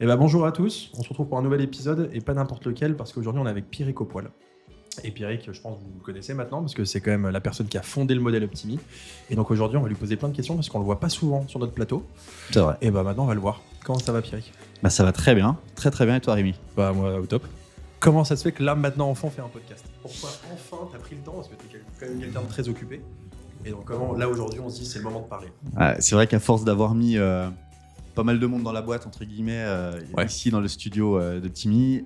Eh ben bonjour à tous, on se retrouve pour un nouvel épisode et pas n'importe lequel parce qu'aujourd'hui on est avec Pierrick au poil. Et Pierrick, je pense que vous le connaissez maintenant parce que c'est quand même la personne qui a fondé le modèle Optimi. Et donc aujourd'hui on va lui poser plein de questions parce qu'on le voit pas souvent sur notre plateau. C'est vrai. Et bah maintenant on va le voir. Comment ça va Pierrick? Bah ça va très bien et toi Rémi? Bah moi au top. Comment ça se fait que là maintenant enfin on fait un podcast? Pourquoi enfin t'as pris le temps? Parce que t'es quand même quelqu'un de très occupé. Et donc comment là aujourd'hui on se dit c'est le moment de parler? C'est vrai qu'à force d'avoir mis pas mal de monde dans la boîte entre guillemets ici dans le studio de Timmy,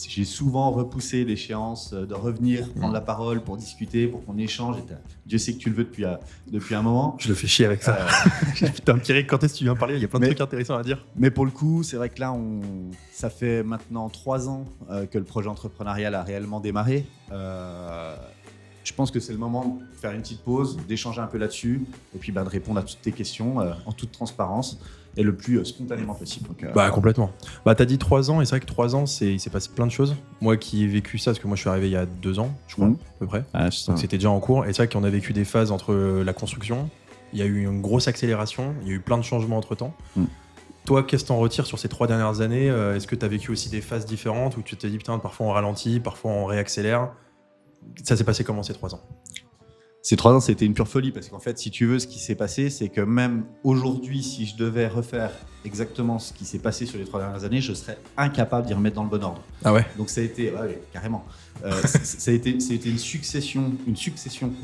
j'ai souvent repoussé l'échéance de revenir prendre la parole pour discuter, pour qu'on échange. Dieu sait que tu le veux depuis un moment. Je le fais chier avec ça. Putain Pierrick, quand est-ce que tu viens parler? Il y a plein de trucs intéressants à dire. Mais pour le coup, c'est vrai que là, ça fait maintenant 3 ans que le projet entrepreneurial a réellement démarré. Je pense que c'est le moment de faire une petite pause, d'échanger un peu là-dessus, et puis de répondre à toutes tes questions en toute transparence et le plus spontanément possible. Donc, Complètement. T'as dit 3 ans, et c'est vrai que 3 ans, il s'est passé plein de choses. Moi qui ai vécu ça, parce que moi je suis arrivé il y a 2 ans, je crois, à peu près. Donc c'était déjà en cours, et c'est vrai qu'on a vécu des phases entre la construction, il y a eu une grosse accélération, il y a eu plein de changements entre-temps. Toi, qu'est-ce que t'en retires sur ces 3 dernières années? Est-ce que t'as vécu aussi des phases différentes où tu t'es dit, putain, parfois on ralentit, parfois on réaccélère? Ça s'est passé comment ces 3 ans? Ces 3 ans, c'était une pure folie parce qu'en fait, si tu veux, ce qui s'est passé, c'est que même aujourd'hui, si je devais refaire exactement ce qui s'est passé sur les 3 dernières années, je serais incapable d'y remettre dans le bon ordre. Ah ouais? Donc ça a été, ouais, carrément. Ça a été une succession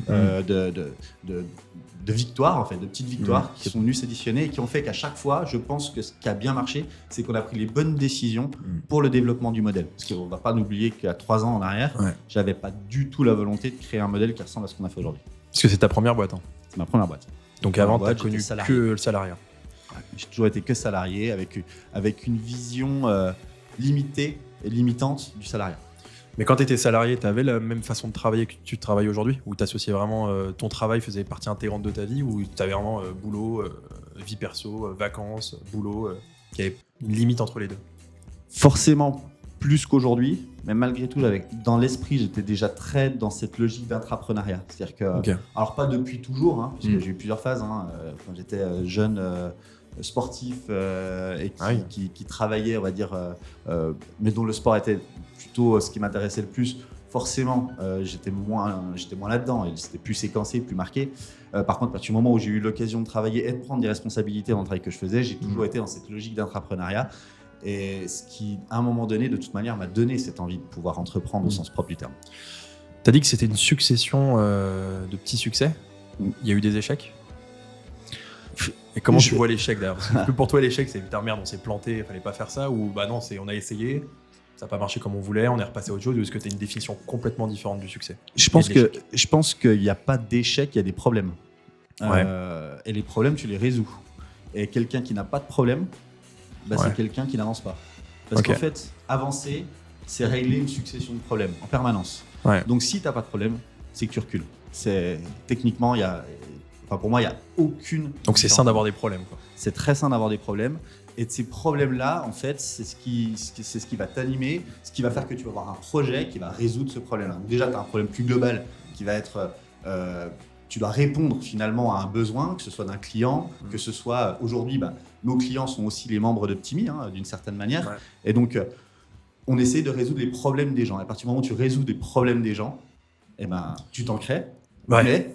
de victoires, en fait, de petites victoires qui sont venues s'additionner et qui ont fait qu'à chaque fois, je pense que ce qui a bien marché, c'est qu'on a pris les bonnes décisions pour le développement du modèle. Parce qu'on ne va pas oublier qu'à 3 ans en arrière, j'avais pas du tout la volonté de créer un modèle qui ressemble à ce qu'on a fait aujourd'hui. Parce que c'est ta première boîte. C'est ma première boîte. Donc avant, tu n'as connu que le salariat. J'ai toujours été que salarié avec une vision limitée et limitante du salariat. Mais quand tu étais salarié, tu avais la même façon de travailler que tu travailles aujourd'hui? Ou tu associais vraiment ton travail faisait partie intégrante de ta vie? Ou tu avais vraiment boulot, vie perso, vacances, boulot, qu'il y avait une limite entre les deux? Forcément plus qu'aujourd'hui, mais malgré tout, dans l'esprit, j'étais déjà très dans cette logique d'intrapreneuriat. C'est-à-dire que, alors pas depuis toujours, parce que j'ai eu plusieurs phases. Quand j'étais jeune sportif et qui travaillait, on va dire, mais dont le sport était plutôt ce qui m'intéressait le plus. Forcément, j'étais moins là-dedans et c'était plus séquencé, plus marqué. Par contre, à partir du moment où j'ai eu l'occasion de travailler et de prendre des responsabilités dans le travail que je faisais, j'ai toujours été dans cette logique d'intrapreneuriat. Et ce qui, à un moment donné, de toute manière, m'a donné cette envie de pouvoir entreprendre au sens propre du terme. Tu as dit que c'était une succession de petits succès. Il y a eu des échecs. Et comment tu vois l'échec d'ailleurs? Parce que pour toi, l'échec, c'est putain merde, on s'est planté, il fallait pas faire ça, ou bah non, on a essayé, ça n'a pas marché comme on voulait, on est repassé à autre chose, ou est-ce que tu as une définition complètement différente du succès? Je pense qu'il n'y a pas d'échec, il y a des problèmes. Et les problèmes, tu les résous. Et quelqu'un qui n'a pas de problème, c'est quelqu'un qui n'avance pas. Parce qu'en fait, avancer, c'est régler une succession de problèmes en permanence. Donc si tu n'as pas de problème, c'est que tu recules. Techniquement, pour moi, il n'y a aucune... Donc c'est sain d'avoir des problèmes, quoi. C'est très sain d'avoir des problèmes. Et de ces problèmes-là, en fait, c'est ce qui va t'animer, ce qui va faire que tu vas avoir un projet qui va résoudre ce problème-là. Donc déjà, tu as un problème plus global qui va être... tu dois répondre finalement à un besoin, que ce soit d'un client, que ce soit... Aujourd'hui, nos clients sont aussi les membres d'Optimi, d'une certaine manière. Et donc, on essaie de résoudre les problèmes des gens. Et à partir du moment où tu résous des problèmes des gens, tu t'en crées, mais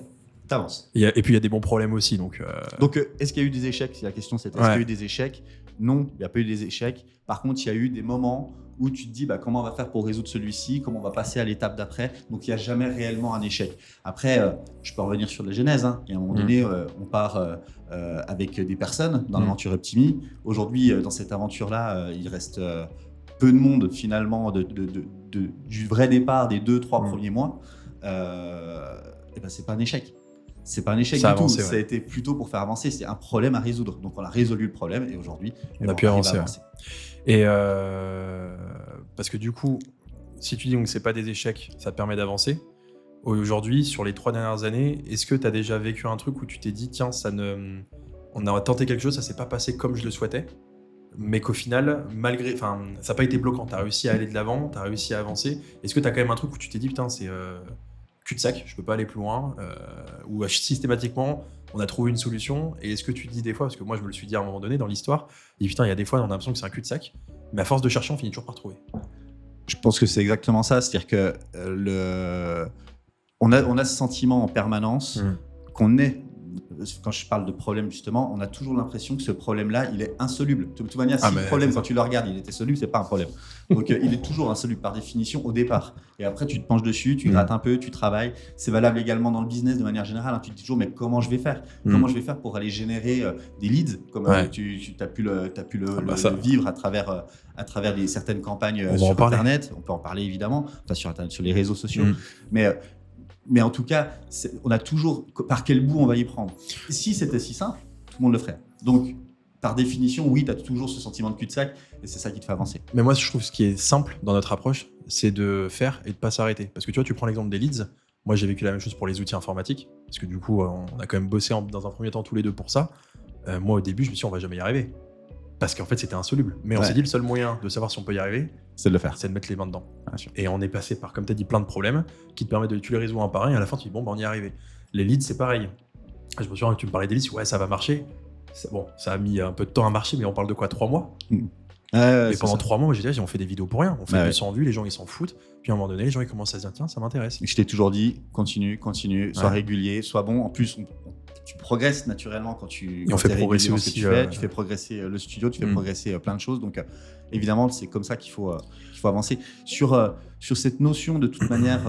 t'avances. Et puis, il y a des bons problèmes aussi. Donc, est-ce qu'il y a eu des échecs? Si la question, c'est est-ce qu'il y a eu des échecs? Non, il n'y a pas eu des échecs. Par contre, il y a eu des moments où tu te dis comment on va faire pour résoudre celui-ci, comment on va passer à l'étape d'après. Donc, il n'y a jamais réellement un échec. Après, je peux revenir sur la genèse. Il y a un moment donné, on part avec des personnes dans l'aventure Optimi. Aujourd'hui, dans cette aventure-là, il reste peu de monde finalement du vrai départ des 2-3 premiers mois. C'est pas un échec. C'est pas un échec du tout. Ça a été plutôt pour faire avancer. C'est un problème à résoudre. Donc, on a résolu le problème et aujourd'hui, on a pu avancer. Et parce que du coup, si tu dis que c'est pas des échecs, ça te permet d'avancer. Aujourd'hui, sur les 3 dernières années, est-ce que tu as déjà vécu un truc où tu t'es dit, tiens, on a tenté quelque chose, ça s'est pas passé comme je le souhaitais, mais qu'au final, ça n'a pas été bloquant. Tu as réussi à aller de l'avant, tu as réussi à avancer. Est-ce que tu as quand même un truc où tu t'es dit, putain, cul-de-sac, je peux pas aller plus loin, où systématiquement on a trouvé une solution. Et est-ce que tu te dis des fois, parce que moi je me le suis dit à un moment donné dans l'histoire, et putain, il y a des fois on a l'impression que c'est un cul-de-sac, mais à force de chercher on finit toujours par trouver. Je pense que c'est exactement ça, c'est-à-dire que on a ce sentiment en permanence qu'on est. Quand je parle de problème, justement, on a toujours l'impression que ce problème-là, il est insoluble. De toute manière, si le problème, quand tu le regardes, il était soluble, c'est pas un problème. Donc, il est toujours insoluble par définition au départ. Et après, tu te penches dessus, tu grattes un peu, tu travailles. C'est valable également dans le business de manière générale. Tu te dis toujours, mais comment je vais faire ? Comment je vais faire pour aller générer des leads, comme tu as pu le vivre à travers certaines campagnes sur Internet. On peut en parler évidemment, enfin sur Internet, sur les réseaux sociaux. Mais en tout cas, on a toujours par quel bout on va y prendre. Si c'était si simple, tout le monde le ferait. Donc, par définition, oui, tu as toujours ce sentiment de cul-de-sac et c'est ça qui te fait avancer. Mais moi, je trouve ce qui est simple dans notre approche, c'est de faire et de pas s'arrêter. Parce que tu vois, tu prends l'exemple des leads. Moi, j'ai vécu la même chose pour les outils informatiques. Parce que du coup, on a quand même bossé dans un premier temps tous les deux pour ça. Moi, au début, je me suis dit, on va jamais y arriver. Parce qu'en fait, c'était insoluble. Mais on s'est dit, le seul moyen de savoir si on peut y arriver, c'est de le faire. C'est de mettre les mains dedans. Et on est passé par, comme tu as dit, plein de problèmes qui te permettent tu les résous un par un et à la fin, tu dis, bon, on y est arrivé. Les leads, c'est pareil. Je me souviens que tu me parlais des leads, ouais, ça va marcher. Bon, ça a mis un peu de temps à marcher, mais on parle de quoi, 3 mois Et pendant 3 mois, moi, j'ai dit, on fait des vidéos pour rien. On fait 200 vues, les gens, ils s'en foutent. Puis à un moment donné, les gens, ils commencent à se dire, tiens, ça m'intéresse. Je t'ai toujours dit, continue, sois régulier, sois bon. En plus, tu progresses naturellement quand tu fais progresser aussi. Tu fais progresser le studio, tu fais progresser plein de choses. Donc, évidemment, c'est comme ça qu'il faut avancer. Sur cette notion, de toute manière,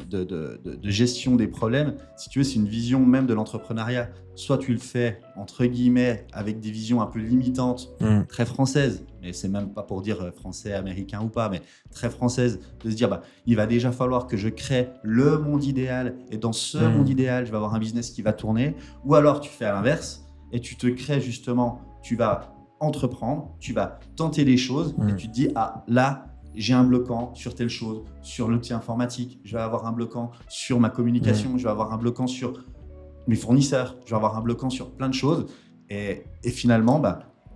de gestion des problèmes, si tu veux, c'est une vision même de l'entrepreneuriat. Soit tu le fais, entre guillemets, avec des visions un peu limitantes, très françaises, mais c'est même pas pour dire français, américain ou pas, mais très françaises, de se dire, il va déjà falloir que je crée le monde idéal, et dans ce monde idéal, je vais avoir un business qui va tourner. Ou alors, tu fais à l'inverse, et tu te crées justement, tu vas entreprendre, tu vas tenter des choses, et tu te dis, là, j'ai un bloquant sur telle chose, sur l'outil informatique, je vais avoir un bloquant sur ma communication, je vais avoir un bloquant sur mes fournisseurs, je vais avoir un bloquant sur plein de choses. Et finalement,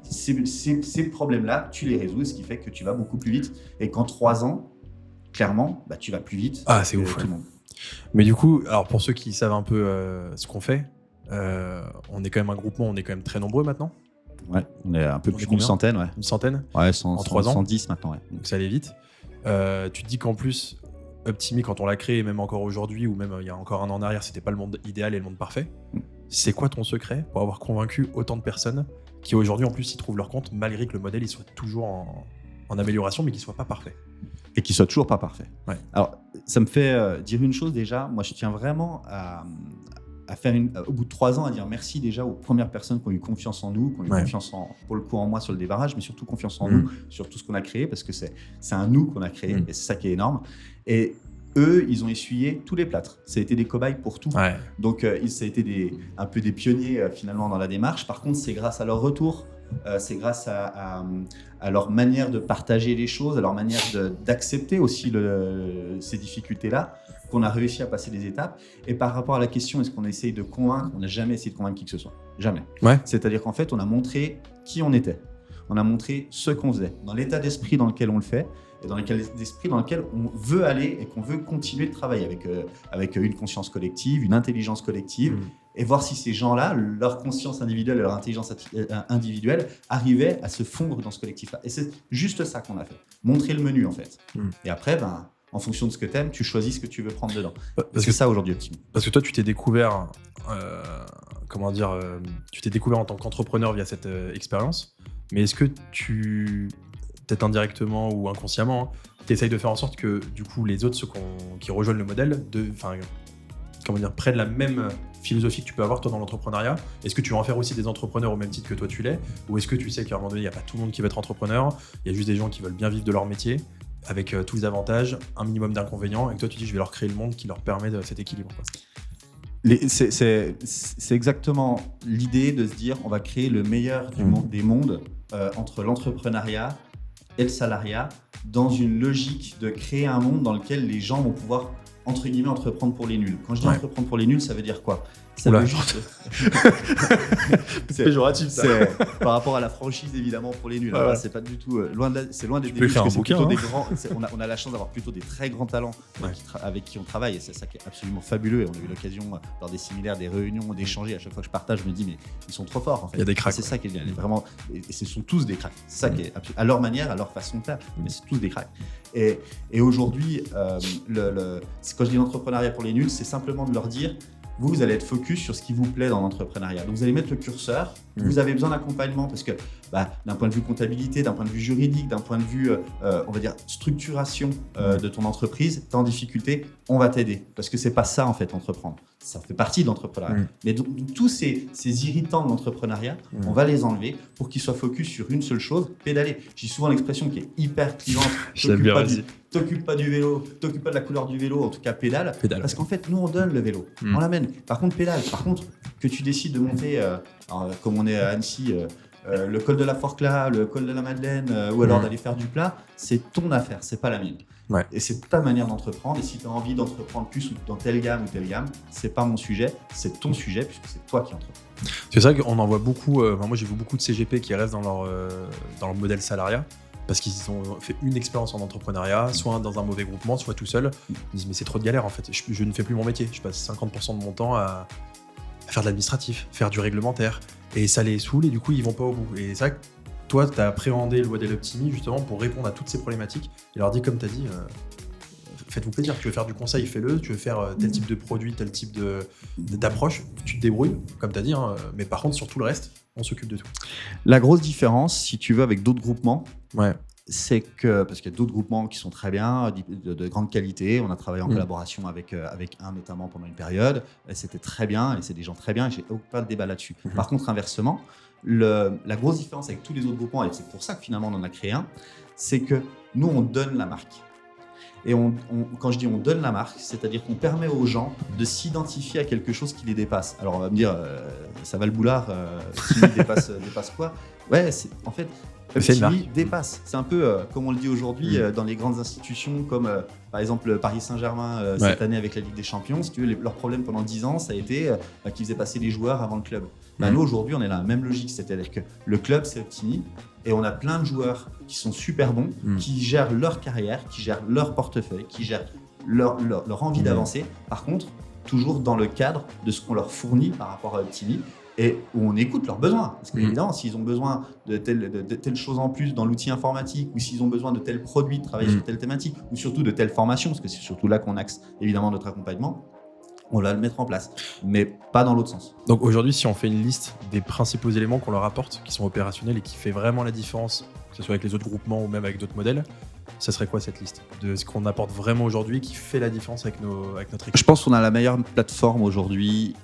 ces problèmes-là, tu les résous, ce qui fait que tu vas beaucoup plus vite. Et qu'en 3 ans, clairement, tu vas plus vite. Ah, c'est ouf. Tout le monde. Mais du coup, alors pour ceux qui savent un peu ce qu'on fait, on est quand même un groupement, on est quand même très nombreux maintenant. Ouais, on est un peu plus d'une centaine. Ouais. Une centaine en 3 ans. 110 maintenant. Ouais. Donc ça allait vite. Tu te dis qu'en plus, Optimi, quand on l'a créé, même encore aujourd'hui, ou même il y a encore un an en arrière, c'était pas le monde idéal et le monde parfait. C'est quoi ton secret pour avoir convaincu autant de personnes qui aujourd'hui en plus y trouvent leur compte, malgré que le modèle il soit toujours en amélioration, mais qu'il soit pas parfait? Et qu'il soit toujours pas parfait. Ouais. Alors, ça me fait dire une chose déjà. Moi, je tiens vraiment à faire au bout de 3 ans, à dire merci déjà aux premières personnes qui ont eu confiance en nous, qui ont eu confiance pour le coup en moi sur le démarrage, mais surtout confiance en nous, sur tout ce qu'on a créé, parce que c'est un nous qu'on a créé, et c'est ça qui est énorme. Et eux, ils ont essuyé tous les plâtres. Ça a été des cobayes pour tout. Ouais. Donc, ça a été un peu des pionniers finalement dans la démarche. Par contre, c'est grâce à leur retour, c'est grâce à leur manière de partager les choses, à leur manière d'accepter aussi ces difficultés-là, qu'on a réussi à passer les étapes. Et par rapport à la question, est-ce qu'on essaye de convaincre ? On n'a jamais essayé de convaincre qui que ce soit. Jamais. Ouais. C'est-à-dire qu'en fait, on a montré qui on était. On a montré ce qu'on faisait, dans l'état d'esprit dans lequel on le fait, et dans l'état d'esprit dans lequel on veut aller et qu'on veut continuer de travailler avec une conscience collective, une intelligence collective, et voir si ces gens-là, leur conscience individuelle et leur intelligence individuelle arrivaient à se fondre dans ce collectif-là. Et c'est juste ça qu'on a fait. Montrer le menu, en fait. Et après, en fonction de ce que tu aimes, tu choisis ce que tu veux prendre dedans. C'est ça aujourd'hui, Optimi. Parce que toi, tu t'es découvert, tu t'es découvert en tant qu'entrepreneur via cette expérience. Mais est-ce que peut-être indirectement ou inconsciemment, tu essayes de faire en sorte que du coup les autres, ceux qui rejoignent le modèle, prennent la même philosophie que tu peux avoir toi dans l'entrepreneuriat? Est-ce que tu vas en faire aussi des entrepreneurs au même titre que toi tu l'es? Ou est-ce que tu sais qu'à un moment donné, il n'y a pas tout le monde qui veut être entrepreneur, il y a juste des gens qui veulent bien vivre de leur métier, avec tous les avantages, un minimum d'inconvénients, et que toi tu dis je vais leur créer le monde qui leur permet de cet équilibre, quoi. C'est exactement l'idée de se dire on va créer le meilleur des mondes entre l'entrepreneuriat et le salariat, dans une logique de créer un monde dans lequel les gens vont pouvoir entre guillemets entreprendre pour les nuls. Quand je dis entreprendre pour les nuls, ça veut dire quoi? Ça veut juste... c'est péjoratif, ça. Par rapport à la franchise, évidemment, pour les nuls. Ouais. C'est pas du tout... c'est loin des débuts. On a la chance d'avoir plutôt des très grands talents avec qui on travaille. Et c'est ça qui est absolument fabuleux. Et on a eu l'occasion, lors des séminaires, des réunions, d'échanger. À chaque fois que je partage, je me dis, mais ils sont trop forts, en fait. Il y a des cracks. C'est ça qui est bien. Vraiment, et ce sont tous des cracks. C'est ça qui est à leur manière, à leur façon de faire. Mais c'est tous des cracks. Et aujourd'hui, quand je dis l'entrepreneuriat pour les nuls, c'est simplement de leur dire, vous allez être focus sur ce qui vous plaît dans l'entrepreneuriat. Donc vous allez mettre le curseur, vous avez besoin d'accompagnement parce que d'un point de vue comptabilité, d'un point de vue juridique, d'un point de vue, on va dire, structuration de ton entreprise, t'es en difficulté, on va t'aider. Parce que c'est pas ça en fait, entreprendre. Ça fait partie de l'entrepreneuriat. Mais donc, tous ces irritants de l'entrepreneuriat, on va les enlever pour qu'ils soient focus sur une seule chose, pédaler. J'ai souvent l'expression qui est hyper clivante. T'occupes pas du vélo, t'occupes pas de la couleur du vélo, en tout cas pédale. Parce qu'en fait, nous on donne le vélo, on l'amène. Par contre, pédale. Par contre, que tu décides de monter, comme on est à Annecy, le col de la Forclaz, le col de la Madeleine, ou alors d'aller faire du plat, c'est ton affaire, c'est pas la mienne. Ouais. Et c'est ta manière d'entreprendre. Et si tu as envie d'entreprendre plus dans telle gamme, c'est pas mon sujet, c'est ton sujet puisque c'est toi qui entreprends. C'est ça qu'on en voit beaucoup. Moi, j'ai vu beaucoup de CGP qui restent dans leur modèle salariat parce qu'ils ont fait une expérience en entrepreneuriat, soit dans un mauvais groupement, soit tout seul. Ils disent mais c'est trop de galère en fait. Je ne fais plus mon métier. Je passe 50% de mon temps à faire de l'administratif, faire du réglementaire. Et ça les saoule et du coup, ils vont pas au bout. Et c'est vrai que toi, tu as appréhendé le modèle Optimi justement pour répondre à toutes ces problématiques et leur dire, comme tu as dit, faites-vous plaisir. Tu veux faire du conseil, fais-le. Tu veux faire tel type de produit, tel type d'approche, tu te débrouilles, comme tu as dit. Mais par contre, sur tout le reste, on s'occupe de tout. La grosse différence, si tu veux, avec d'autres groupements, c'est que, parce qu'il y a d'autres groupements qui sont très bien, de grande qualité. On a travaillé en collaboration avec un notamment pendant une période. Et c'était très bien et c'est des gens très bien. Et j'ai pas de débat là-dessus. Par contre, inversement, la grosse différence avec tous les autres groupements, et c'est pour ça que finalement on en a créé un, c'est que nous on donne la marque. Et quand je dis on donne la marque, c'est-à-dire qu'on permet aux gens de s'identifier à quelque chose qui les dépasse. Alors on va me dire, ça va le boulard, Optimi dépasse quoi? Ouais, en fait, Optimi dépasse. C'est un peu comme on le dit aujourd'hui dans les grandes institutions comme par exemple Paris Saint-Germain cette année avec la Ligue des Champions. Si tu veux, leur problème pendant 10 ans, ça a été qu'ils faisaient passer les joueurs avant le club. Nous, aujourd'hui, on est dans la même logique, c'est-à-dire que le club, c'est Optimi, et on a plein de joueurs qui sont super bons, qui gèrent leur carrière, qui gèrent leur portefeuille, qui gèrent leur envie d'avancer. Par contre, toujours dans le cadre de ce qu'on leur fournit par rapport à Optimi, et où on écoute leurs besoins. Parce qu'évidemment, s'ils ont besoin de telle chose en plus dans l'outil informatique, ou s'ils ont besoin de tel produit, de travailler sur telle thématique, ou surtout de telle formation, parce que c'est surtout là qu'on axe évidemment notre accompagnement, on va le mettre en place, mais pas dans l'autre sens. Donc aujourd'hui, si on fait une liste des principaux éléments qu'on leur apporte, qui sont opérationnels et qui fait vraiment la différence, que ce soit avec les autres groupements ou même avec d'autres modèles, ça serait quoi cette liste de ce qu'on apporte vraiment aujourd'hui qui fait la différence avec notre équipe? Je pense qu'on a la meilleure plateforme aujourd'hui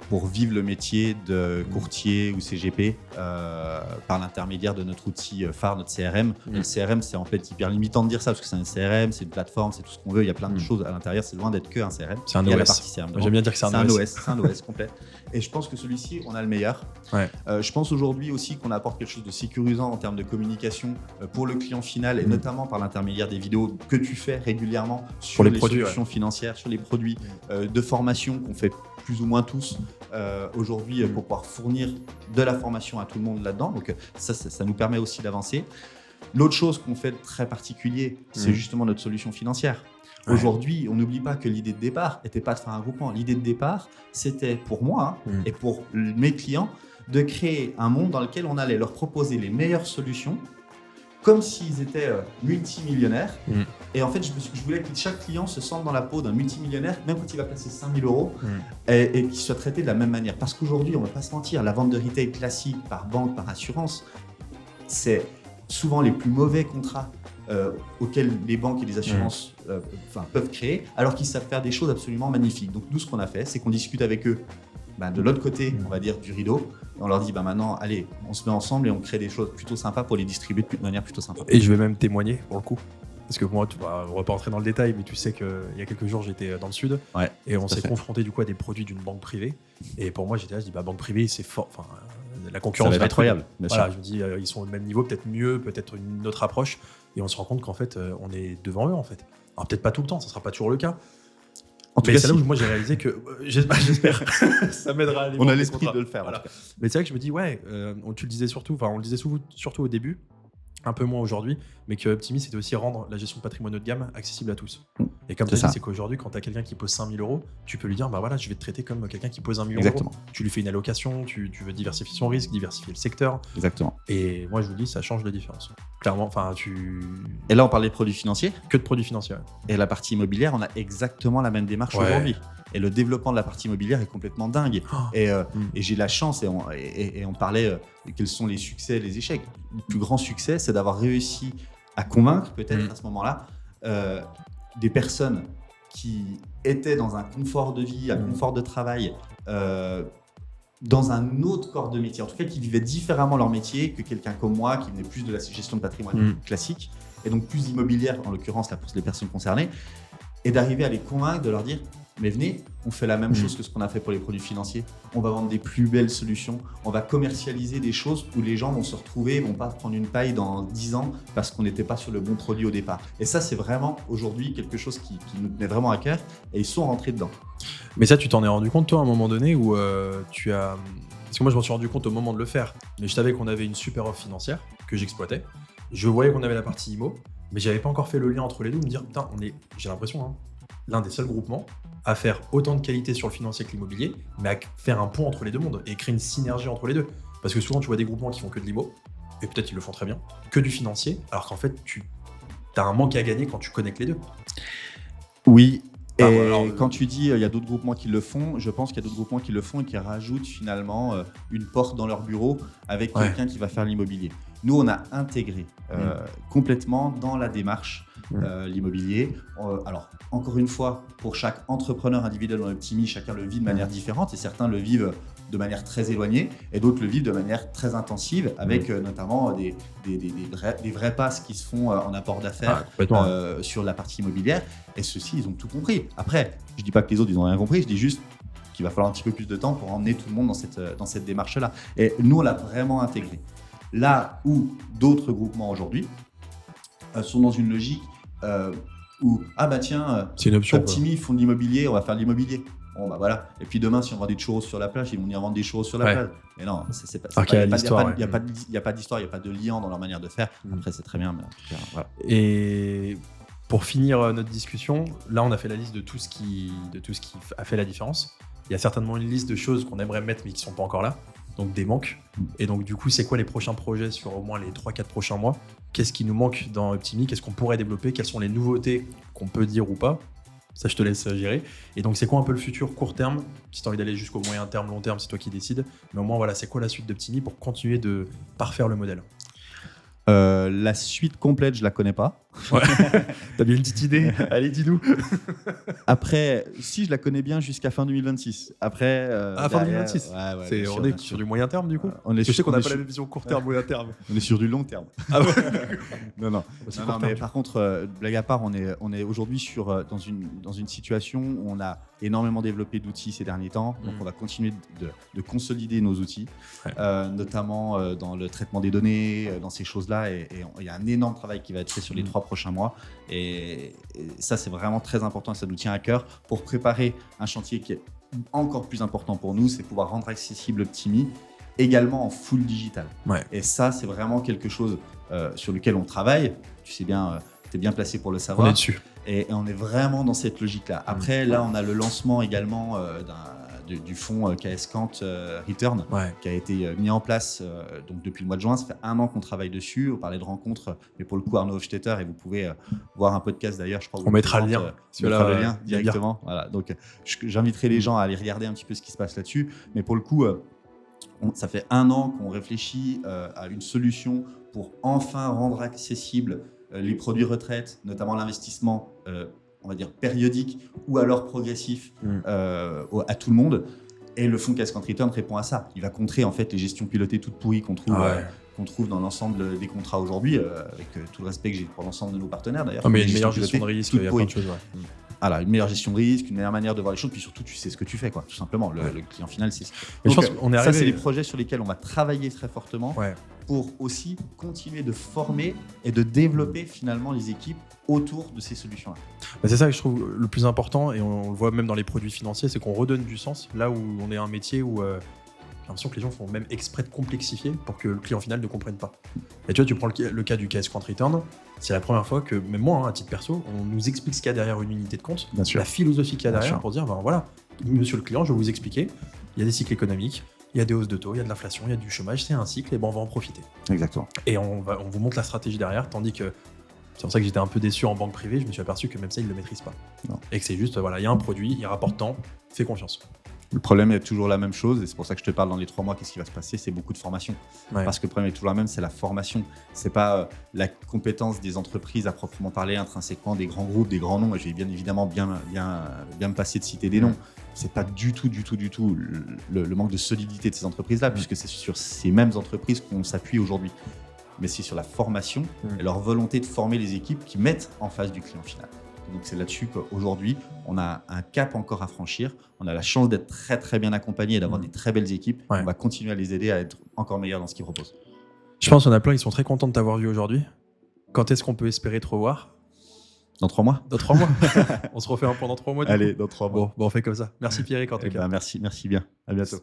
pour vivre le métier de courtier ou CGP par l'intermédiaire de notre outil phare, notre CRM. Le CRM, c'est en fait hyper limitant de dire ça parce que c'est un CRM, c'est une plateforme, c'est tout ce qu'on veut. Il y a plein de choses à l'intérieur. C'est loin d'être que un CRM. C'est un OS. Il y a la partie CRM. J'aime bien dire que c'est un OS. C'est un OS complet. Et je pense que celui-ci, on a le meilleur. Je pense aujourd'hui aussi qu'on apporte quelque chose de sécurisant en termes de communication pour le client final et notamment par l'intermédiaire des vidéos que tu fais régulièrement sur les solutions financières, sur les produits de formation qu'on fait plus ou moins tous aujourd'hui pour pouvoir fournir de la formation à tout le monde là-dedans. Donc ça nous permet aussi d'avancer. L'autre chose qu'on fait de très particulier, c'est justement notre solution financière. Aujourd'hui, on n'oublie pas que l'idée de départ n'était pas de faire un groupement. L'idée de départ, c'était pour moi et pour mes clients de créer un monde dans lequel on allait leur proposer les meilleures solutions comme s'ils étaient multimillionnaires. Et en fait, je voulais que chaque client se sente dans la peau d'un multimillionnaire, même quand il va placer 5 000 euros, et qu'il soit traité de la même manière. Parce qu'aujourd'hui, on ne va pas se mentir, la vente de retail classique par banque, par assurance, c'est souvent les plus mauvais contrats auxquels les banques et les assurances peuvent créer, alors qu'ils savent faire des choses absolument magnifiques. Donc nous, ce qu'on a fait, c'est qu'on discute avec eux de l'autre côté, on va dire, du rideau. Et on leur dit, maintenant, allez, on se met ensemble et on crée des choses plutôt sympas pour les distribuer de manière plutôt sympa. Et je vais même témoigner, pour le coup. Parce que moi, on va pas rentrer dans le détail, mais tu sais qu'il y a quelques jours, j'étais dans le sud. Et on s'est confronté du coup à des produits d'une banque privée. Et pour moi, j'étais là, je dis, banque privée, c'est fort. Enfin, la concurrence va être incroyable. Voilà, je me dis, ils sont au même niveau, peut-être mieux, peut-être une autre approche. Et on se rend compte qu'en fait, on est devant eux, en fait. Alors peut-être pas tout le temps, ça sera pas toujours le cas. En tout cas, c'est là où moi j'ai réalisé que j'espère ça m'aidera à on a l'esprit de le faire. Voilà. Mais c'est vrai que je me dis tu le disais surtout au début, un peu moins aujourd'hui, mais que Uptimi, c'était aussi rendre la gestion de patrimoine haut de gamme accessible à tous. Et comme tu as dit, c'est qu'aujourd'hui, quand tu as quelqu'un qui pose 5 000 €, tu peux lui dire, je vais te traiter comme quelqu'un qui pose 1 million d'euros. Tu lui fais une allocation, tu veux diversifier son risque, diversifier le secteur. Exactement. Et moi, je vous dis, ça change la différence. Clairement, Et là, on parlait de produits financiers. Que de produits financiers. Et la partie immobilière, on a exactement la même démarche aujourd'hui. Et le développement de la partie immobilière est complètement dingue. Et j'ai la chance, et on parlait quels sont les succès, les échecs. Le plus grand succès, c'est d'avoir réussi à convaincre, peut-être à ce moment-là, des personnes qui étaient dans un confort de vie, un confort de travail, dans un autre corps de métier, en tout cas qui vivaient différemment leur métier que quelqu'un comme moi, qui venait plus de la gestion de patrimoine classique, et donc plus immobilière, en l'occurrence là, pour les personnes concernées, et d'arriver à les convaincre, de leur dire mais venez, on fait la même chose que ce qu'on a fait pour les produits financiers. On va vendre des plus belles solutions. On va commercialiser des choses où les gens vont se retrouver, vont pas prendre une paille dans 10 ans parce qu'on n'était pas sur le bon produit au départ. Et ça, c'est vraiment aujourd'hui quelque chose qui nous tenait vraiment à cœur et ils sont rentrés dedans. Mais ça, tu t'en es rendu compte, toi, à un moment donné où tu as... Parce que moi, je m'en suis rendu compte au moment de le faire. Mais je savais qu'on avait une super offre financière que j'exploitais. Je voyais qu'on avait la partie IMO, mais j'avais pas encore fait le lien entre les deux. Me dire, putain, j'ai l'impression, l'un des seuls groupements à faire autant de qualité sur le financier que l'immobilier, mais à faire un pont entre les deux mondes et créer une synergie entre les deux. Parce que souvent, tu vois des groupements qui font que de l'IMO, et peut-être ils le font très bien, que du financier, alors qu'en fait, tu as un manque à gagner quand tu connectes les deux. Oui. Quand tu dis il y a d'autres groupements qui le font, je pense qu'il y a d'autres groupements qui le font et qui rajoutent finalement une porte dans leur bureau avec quelqu'un qui va faire l'immobilier. Nous, on a intégré complètement dans la démarche l'immobilier. Alors, encore une fois, pour chaque entrepreneur individuel dans Uptimi, chacun le vit de manière différente et certains le vivent de manière très éloignée et d'autres le vivent de manière très intensive avec notamment des vrais passes qui se font en apport d'affaires sur la partie immobilière. Et ceux-ci, ils ont tout compris. Après, je ne dis pas que les autres, ils n'ont rien compris, je dis juste qu'il va falloir un petit peu plus de temps pour emmener tout le monde dans cette démarche-là. Et nous, on l'a vraiment intégré. Là où d'autres groupements aujourd'hui sont dans une logique où c'est une option. Uptimi font de l'immobilier, on va faire de l'immobilier. Bon voilà. Et puis demain, si on vend des churros sur la plage, ils vont venir vendre des churros sur la plage. Mais non, c'est pas. Il n'y a pas d'histoire, il n'y a pas de lien dans leur manière de faire. Après, c'est très bien, mais en tout cas, voilà. Et pour finir notre discussion, là, on a fait la liste de tout ce qui a fait la différence. Il y a certainement une liste de choses qu'on aimerait mettre mais qui ne sont pas encore là. Donc des manques. Et donc du coup, c'est quoi les prochains projets sur au moins les 3-4 prochains mois? Qu'est-ce qui nous manque dans Uptimi? Qu'est-ce qu'on pourrait développer? Quelles sont les nouveautés qu'on peut dire ou pas? Ça, je te laisse gérer. Et donc, c'est quoi un peu le futur court terme? Si tu as envie d'aller jusqu'au moyen terme, long terme, c'est toi qui décides. Mais au moins, voilà, c'est quoi la suite d'Uptimi pour continuer de parfaire le modèle? La suite complète, je la connais pas. Ouais. T'as bien une petite idée? Allez, dis-nous. Après, si je la connais bien jusqu'à fin 2026. Après, fin 2026. On est sur du moyen terme du coup. Je sais qu'on n'a pas la même vision court terme, moyen terme. On est sur du long terme. Ah ouais. Non, mais par contre, blague à part, on est aujourd'hui dans une situation où on a énormément développé d'outils ces derniers temps. Donc, on va continuer de consolider nos outils, notamment dans le traitement des données, dans ces choses-là. Et il y a un énorme travail qui va être fait sur les 3 prochains mois. Et ça, c'est vraiment très important et ça nous tient à cœur pour préparer un chantier qui est encore plus important pour nous, c'est pouvoir rendre accessible Uptimi également en full digital. Ouais. Et ça, c'est vraiment quelque chose sur lequel on travaille. Tu sais bien, tu es bien placé pour le savoir. On est dessus. Et on est vraiment dans cette logique-là. Après, là, on a le lancement également du fonds KS Kant Return qui a été mis en place donc depuis le mois de juin. Ça fait 1 an qu'on travaille dessus. On parlait de rencontres, mais pour le coup, Arnaud Hofstetter, et vous pouvez voir un podcast d'ailleurs. Je crois on mettra le lien. On mettra le lien directement. Voilà. Donc, j'inviterai les gens à aller regarder un petit peu ce qui se passe là-dessus. Mais pour le coup, ça fait 1 an qu'on réfléchit à une solution pour enfin rendre accessible les produits retraite, notamment l'investissement, on va dire périodique ou alors progressif à tout le monde. Et le fonds KS Kant Return répond à ça. Il va contrer en fait les gestions pilotées toutes pourries qu'on trouve dans l'ensemble des contrats aujourd'hui, avec tout le respect que j'ai pour l'ensemble de nos partenaires d'ailleurs. Mais une meilleure gestion de risque, il y a plein de choses. Voilà, une meilleure gestion de risque, une meilleure manière de voir les choses, puis surtout tu sais ce que tu fais, quoi, tout simplement. Le client final, c'est ce que... Donc, je pense qu'on est arrivé... Ça, c'est les projets sur lesquels on va travailler très fortement. pour aussi continuer de former et de développer finalement les équipes autour de ces solutions-là. C'est ça que je trouve le plus important, et on le voit même dans les produits financiers, c'est qu'on redonne du sens là où on est un métier où j'ai l'impression que les gens font même exprès de complexifier pour que le client final ne comprenne pas. Et tu vois, tu prends le cas du KS Quant Return, c'est la première fois que, même moi, à titre perso, on nous explique ce qu'il y a derrière une unité de compte, la philosophie qu'il y a derrière, pour dire, voilà, monsieur le client, je vais vous expliquer, il y a des cycles économiques, il y a des hausses de taux, il y a de l'inflation, il y a du chômage, c'est un cycle, et on va en profiter. Exactement. Et on vous montre la stratégie derrière, tandis que c'est pour ça que j'étais un peu déçu en banque privée, je me suis aperçu que même ça, ils ne le maîtrisent pas. Non. Et que c'est juste, il y a un produit, il rapporte tant, fais confiance. Le problème est toujours la même chose, et c'est pour ça que je te parle dans les 3 mois, qu'est-ce qui va se passer, c'est beaucoup de formation. Parce que le problème est toujours la même, c'est la formation. C'est pas la compétence des entreprises à proprement parler, intrinsèquement des grands groupes, des grands noms, et je vais bien évidemment bien me passer de citer des noms. C'est pas du tout le manque de solidité de ces entreprises-là, puisque c'est sur ces mêmes entreprises qu'on s'appuie aujourd'hui. Mais c'est sur la formation et leur volonté de former les équipes qui mettent en face du client final. Donc c'est là-dessus qu'aujourd'hui, on a un cap encore à franchir. On a la chance d'être très très bien accompagné et d'avoir des très belles équipes. On va continuer à les aider à être encore meilleurs dans ce qu'ils proposent. Je pense qu'on a plein qui sont très contents de t'avoir vu aujourd'hui. Quand est-ce qu'on peut espérer te revoir ? Dans 3 mois. Dans 3 mois. On se refait un point dans 3 mois. Allez, dans 3 mois. Bon, on fait comme ça. Merci Pierrick en tout cas. Merci bien. À bientôt.